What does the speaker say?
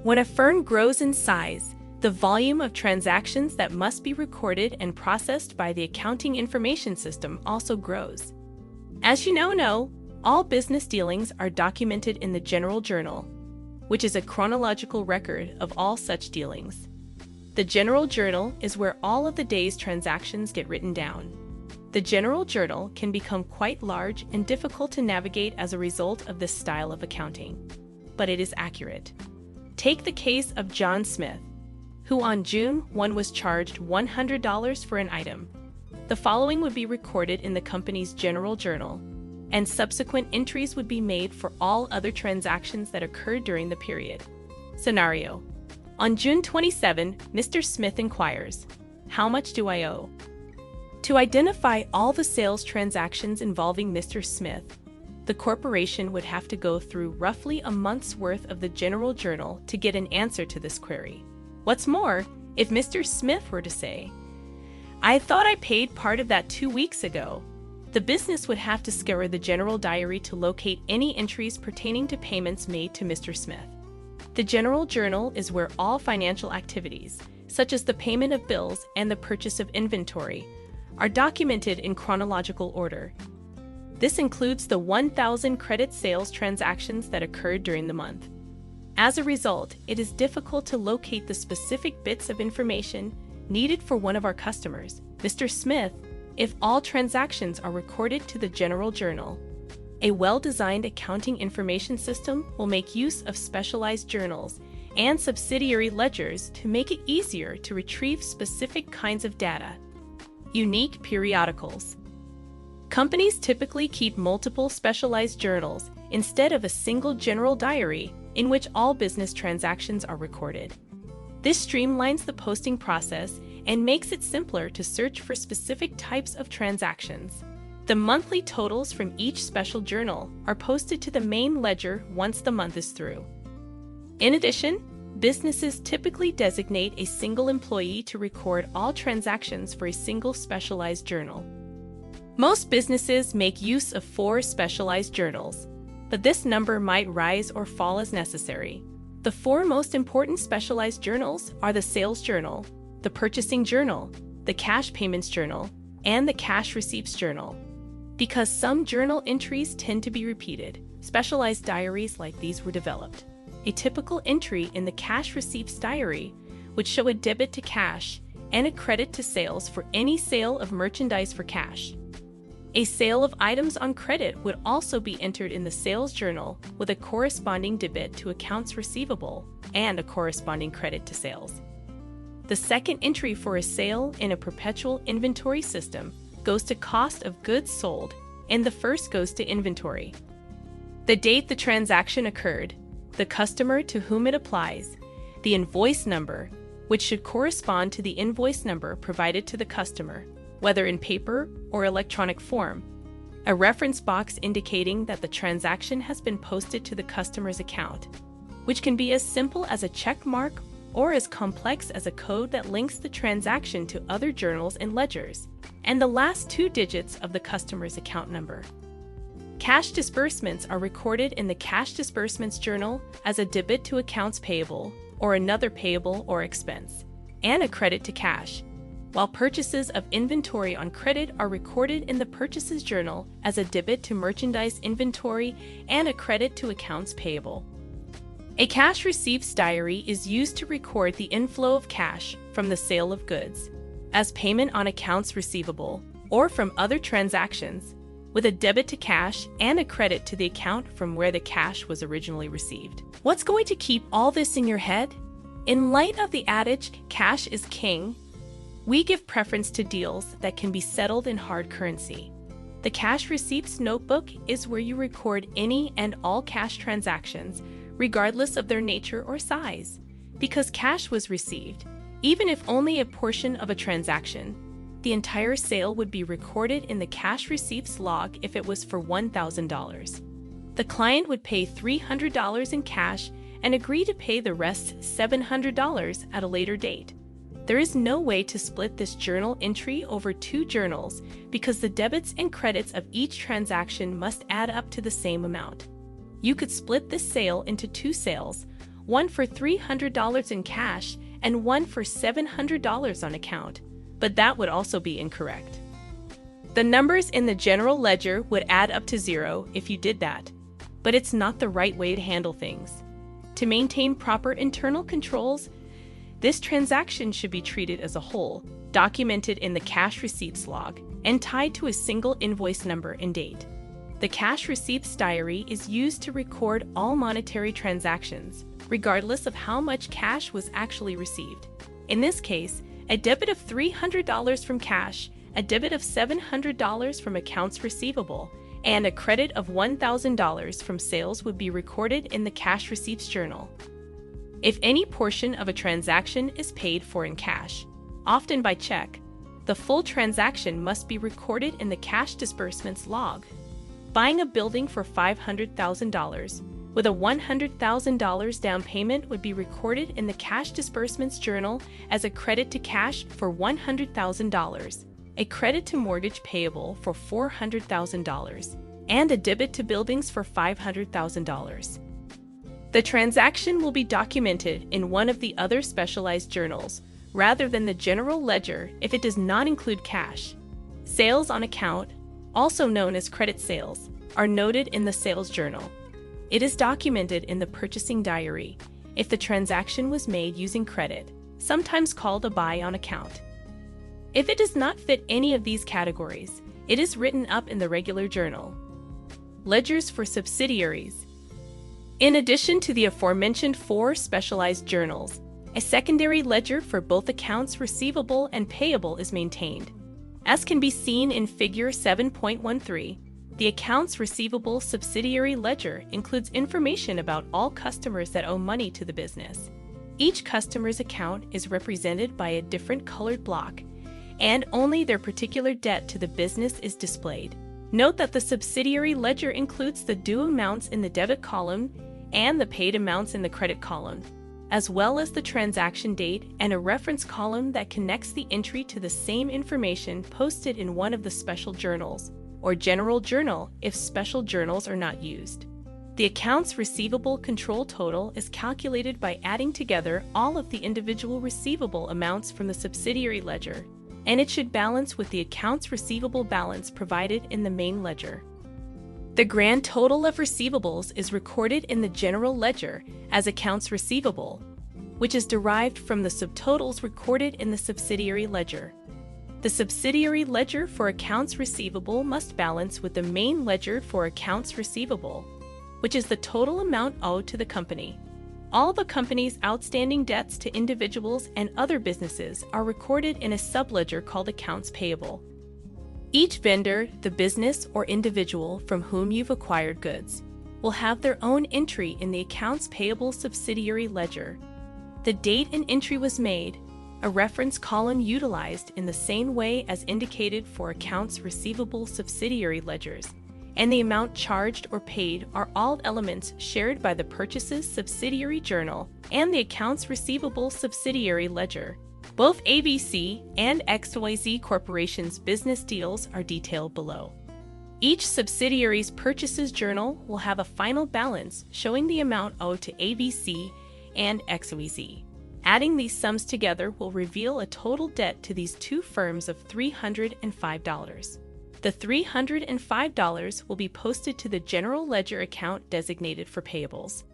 When a firm grows in size, the volume of transactions that must be recorded and processed by the accounting information system also grows. As you now know, all business dealings are documented in the General Journal, which is a chronological record of all such dealings. The General Journal is where all of the day's transactions get written down. The General Journal can become quite large and difficult to navigate as a result of this style of accounting, but it is accurate. Take the case of John Smith, who on June 1 was charged $100 for an item. The following would be recorded in the company's General Journal, and subsequent entries would be made for all other transactions that occurred during the period. Scenario: on June 27, Mr. Smith inquires, "How much do I owe?" To identify all the sales transactions involving Mr. Smith, the corporation would have to go through roughly a month's worth of the General Journal to get an answer to this query. What's more, if Mr. Smith were to say, "I thought I paid part of that 2 weeks ago," the business would have to scour the General Diary to locate any entries pertaining to payments made to Mr. Smith. The General Journal is where all financial activities, such as the payment of bills and the purchase of inventory, are documented in chronological order. This includes the 1,000 credit sales transactions that occurred during the month. As a result, it is difficult to locate the specific bits of information needed for one of our customers, Mr. Smith, if all transactions are recorded to the General Journal. A well-designed accounting information system will make use of specialized journals and subsidiary ledgers to make it easier to retrieve specific kinds of data. Unique periodicals. Companies typically keep multiple specialized journals instead of a single general diary in which all business transactions are recorded. This streamlines the posting process and makes it simpler to search for specific types of transactions. The monthly totals from each special journal are posted to the main ledger once the month is through. In addition, businesses typically designate a single employee to record all transactions for a single specialized journal. Most businesses make use of 4 specialized journals, but this number might rise or fall as necessary. The 4 most important specialized journals are the Sales Journal, the Purchasing Journal, the Cash Payments Journal, and the Cash Receipts Journal. Because some journal entries tend to be repeated, specialized diaries like these were developed. A typical entry in the Cash Receipts Diary would show a debit to cash and a credit to sales for any sale of merchandise for cash. A sale of items on credit would also be entered in the Sales Journal with a corresponding debit to accounts receivable and a corresponding credit to sales. The second entry for a sale in a perpetual inventory system goes to cost of goods sold, and the first goes to inventory. The date the transaction occurred, the customer to whom it applies, the invoice number, which should correspond to the invoice number provided to the customer, whether in paper or electronic form, a reference box indicating that the transaction has been posted to the customer's account, which can be as simple as a check mark or as complex as a code that links the transaction to other journals and ledgers, and the last 2 digits of the customer's account number. Cash disbursements are recorded in the Cash Disbursements Journal as a debit to accounts payable or another payable or expense, and a credit to cash, while purchases of inventory on credit are recorded in the Purchases Journal as a debit to merchandise inventory and a credit to accounts payable. A Cash Receipts Diary is used to record the inflow of cash from the sale of goods, as payment on accounts receivable, or from other transactions, with a debit to cash and a credit to the account from where the cash was originally received. What's going to keep all this in your head? In light of the adage, cash is king, we give preference to deals that can be settled in hard currency. The Cash Receipts Notebook is where you record any and all cash transactions, regardless of their nature or size. Because cash was received, even if only a portion of a transaction, the entire sale would be recorded in the Cash Receipts log if it was for $1,000. The client would pay $300 in cash and agree to pay the rest $700 at a later date. There is no way to split this journal entry over 2 journals because the debits and credits of each transaction must add up to the same amount. You could split this sale into 2 sales, one for $300 in cash and one for $700 on account, but that would also be incorrect. The numbers in the general ledger would add up to 0 if you did that, but it's not the right way to handle things. To maintain proper internal controls, this transaction should be treated as a whole, documented in the cash receipts log, and tied to a single invoice number and date. The cash receipts diary is used to record all monetary transactions, regardless of how much cash was actually received. In this case, a debit of $300 from cash, a debit of $700 from accounts receivable, and a credit of $1,000 from sales would be recorded in the cash receipts journal. If any portion of a transaction is paid for in cash, often by check, the full transaction must be recorded in the cash disbursements log. Buying a building for $500,000 with a $100,000 down payment would be recorded in the cash disbursements journal as a credit to cash for $100,000, a credit to mortgage payable for $400,000, and a debit to buildings for $500,000. The transaction will be documented in one of the other specialized journals, rather than the general ledger if it does not include cash. Sales on account, also known as credit sales, are noted in the sales journal. It is documented in the purchasing diary if the transaction was made using credit, sometimes called a buy on account. If it does not fit any of these categories, it is written up in the regular journal. Ledgers for subsidiaries. In addition to the aforementioned 4 specialized journals, a secondary ledger for both accounts receivable and payable is maintained. As can be seen in Figure 7.13, the accounts receivable subsidiary ledger includes information about all customers that owe money to the business. Each customer's account is represented by a different colored block, and only their particular debt to the business is displayed. Note that the subsidiary ledger includes the due amounts in the debit column and the paid amounts in the credit column, as well as the transaction date and a reference column that connects the entry to the same information posted in one of the special journals, or general journal if special journals are not used. The accounts receivable control total is calculated by adding together all of the individual receivable amounts from the subsidiary ledger, and it should balance with the accounts receivable balance provided in the main ledger. The grand total of receivables is recorded in the general ledger as accounts receivable, which is derived from the subtotals recorded in the subsidiary ledger. The subsidiary ledger for accounts receivable must balance with the main ledger for accounts receivable, which is the total amount owed to the company. All the company's outstanding debts to individuals and other businesses are recorded in a subledger called accounts payable. Each vendor, the business or individual from whom you've acquired goods, will have their own entry in the accounts payable subsidiary ledger. The date an entry was made, a reference column utilized in the same way as indicated for accounts receivable subsidiary ledgers, and the amount charged or paid are all elements shared by the purchases subsidiary journal and the accounts receivable subsidiary ledger. Both ABC and XYZ Corporation's business deals are detailed below. Each subsidiary's purchases journal will have a final balance showing the amount owed to ABC and XYZ. Adding these sums together will reveal a total debt to these two firms of $305. The $305 will be posted to the general ledger account designated for payables.